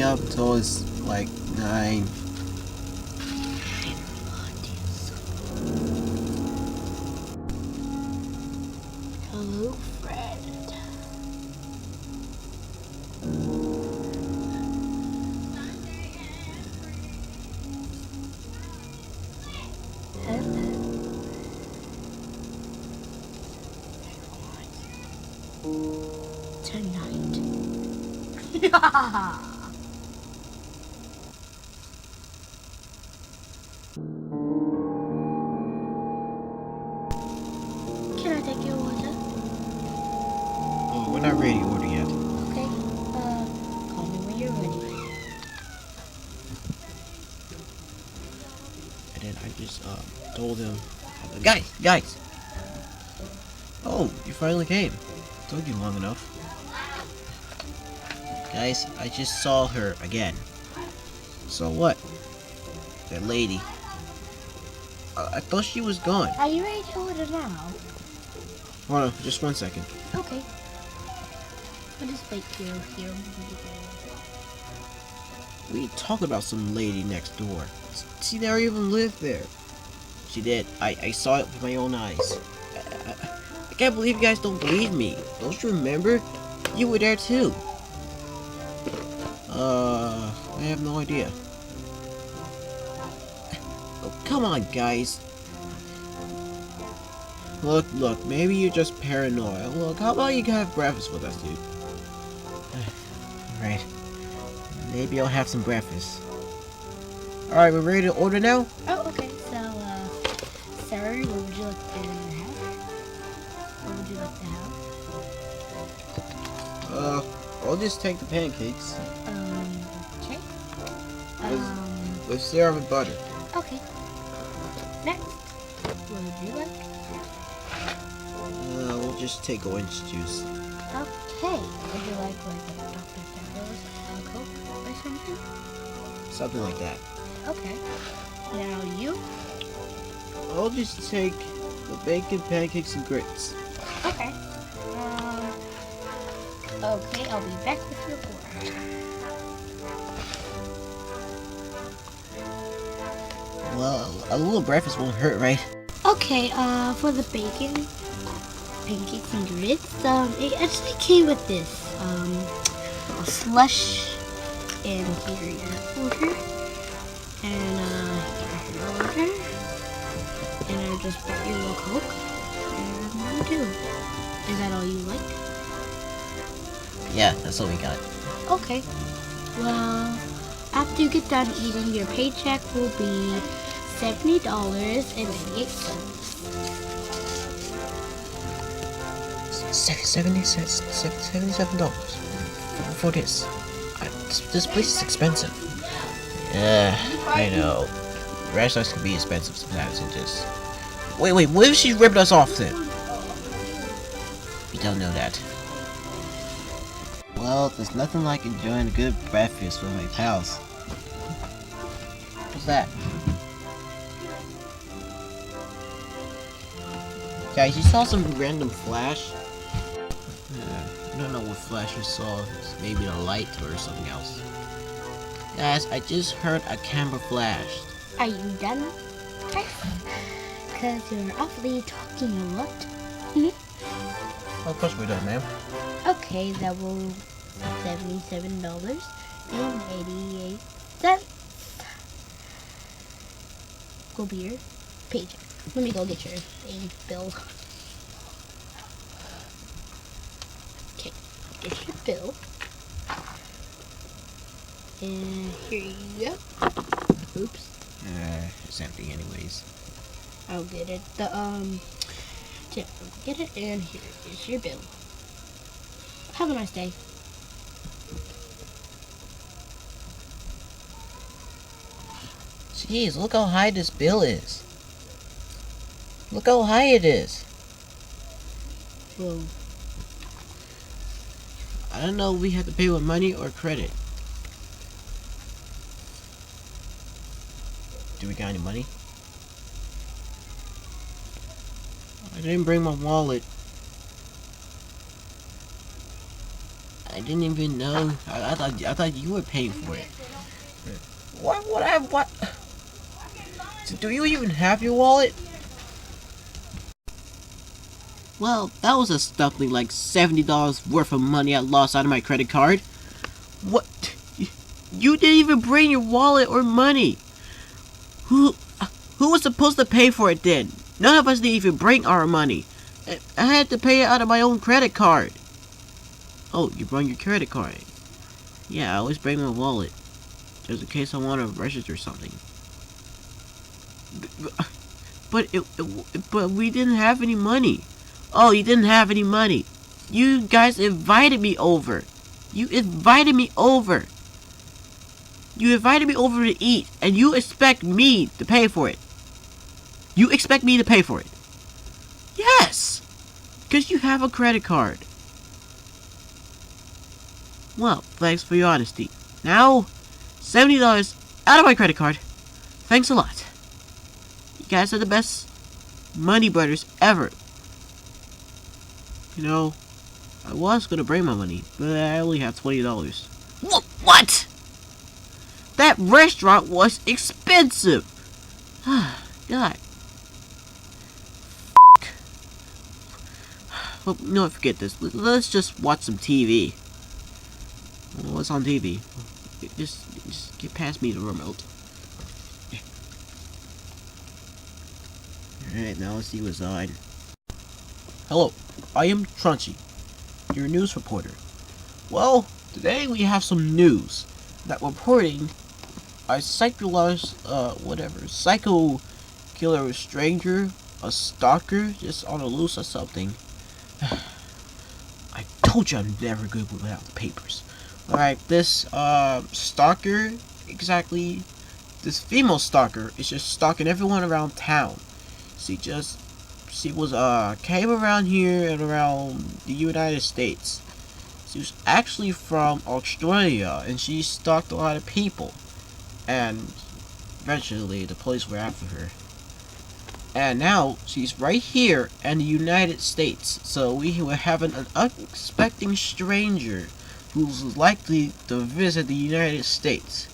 me up till it's like 9. Hello, Fred. Tonight. Can I take your order? Oh, we're not ready to order yet. Okay. Call me when you're ready. And then I just told him, guys. Oh, you finally came. Told you long enough. Guys, I just saw her again. So what? That lady. I thought she was gone. Are you ready to order now? Hold on, just 1 second. Okay. I'll just wait here. We talked about some lady next door. She never even lived there. She did. I saw it with my own eyes. I can't believe you guys don't believe me. Don't you remember? You were there too. I have no idea. Oh, come on, guys. Look, maybe you're just paranoid. Look, how about you have breakfast with us, dude? Alright. Maybe I'll have some breakfast. Alright, we're ready to order now? Oh, okay. So, sir, what would you like to have? What would you like to have? I'll just take the pancakes. Okay. With syrup and butter. Okay. Next, what would you like? We'll just take orange juice. Okay. Would you like a Dr. Pepper's Coke or something? Something like that. Okay. Now you? I'll just take the bacon, pancakes, and grits. Okay. Okay, I'll be back with your order. Well, a little breakfast won't hurt, right? Okay, for the bacon, pancakes, and grits, it actually came with this, a slush, and here your order, and, here's your order, and I just brought you a Coke, and you do. Is that all you like? Yeah, that's what we got. Okay. Well, after you get done eating, your paycheck will be $70.98. $77 for this. This place is expensive. Yeah, I know. Restaurants can be expensive sometimes and just... Wait, what if she ripped us off then? We don't know that. Well, there's nothing like enjoying a good breakfast with my pals. What's that? Guys, you saw some random flash? I don't know what flash you saw. It's maybe a light or something else. Guys, I just heard a camera flash. Are you done? Because you're awfully talking a lot. Of course we're done, ma'am. Okay, that will $77.88. Go be your paycheck. Let me go get your bill. Okay, get your bill. And here you go. Oops. It's empty anyways. I'll get it. Get it, and here is your bill. Have a nice day. Jeez, look how high this bill is. Look how high it is. Well, I don't know if we have to pay with money or credit. Do we got any money? I didn't bring my wallet. I didn't even know. I thought you were paying for it. What? So do you even have your wallet? Well, that was a stuffing like $70 worth of money I lost out of my credit card. What? You didn't even bring your wallet or money. Who was supposed to pay for it then? None of us didn't even bring our money. I had to pay it out of my own credit card. Oh, you brought your credit card. Yeah, I always bring my wallet. Just in case I want to register something. But we didn't have any money. Oh, you didn't have any money. You guys invited me over. You invited me over. You invited me over to eat, and you expect me to pay for it. You expect me to pay for it. Yes! Because you have a credit card. Well, thanks for your honesty. Now, $70 out of my credit card. Thanks a lot. You guys are the best money brothers ever. You know, I was gonna bring my money, but I only have $20. What? That restaurant was expensive. God. Well, no, forget this. Let's just watch some TV. What's on TV? Just get past me the remote. Alright, now let's see what's on. Hello, I am Trunchy, your news reporter. Well, today we have some news that reporting a psycho killer stranger, a stalker, just on the loose or something. I told you I'm never good without the papers. Alright, this stalker, exactly, this female stalker is just stalking everyone around town. She was came around here and around the United States. She was actually from Australia, and she stalked a lot of people. And eventually, the police were after her. And now she's right here in the United States. So we have an unexpected stranger who's likely to visit the United States.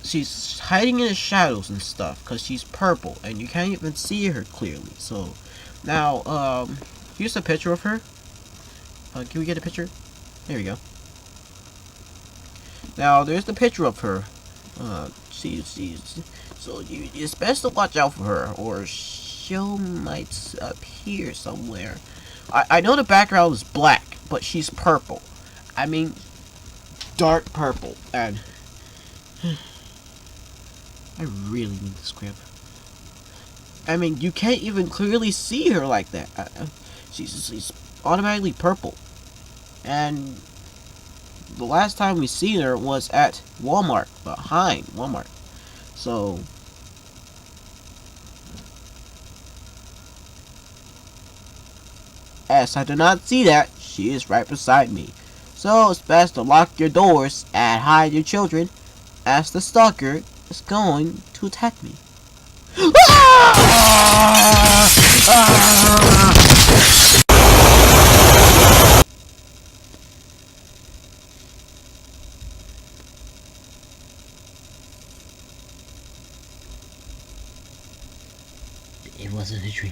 She's hiding in the shadows and stuff because she's purple and you can't even see her clearly. So now, here's a picture of her. Can we get a picture? There we go. Now there's the picture of her. So it's best to watch out for her, or she might appear somewhere. I know the background is black, but she's purple. I mean, dark purple, and I really need this grip. I mean, you can't even clearly see her like that. She's automatically purple, and the last time we seen her was at Walmart, behind Walmart. So, as I do not see that, she is right beside me. So it's best to lock your doors and hide your children, as the stalker is going to attack me. It wasn't a dream.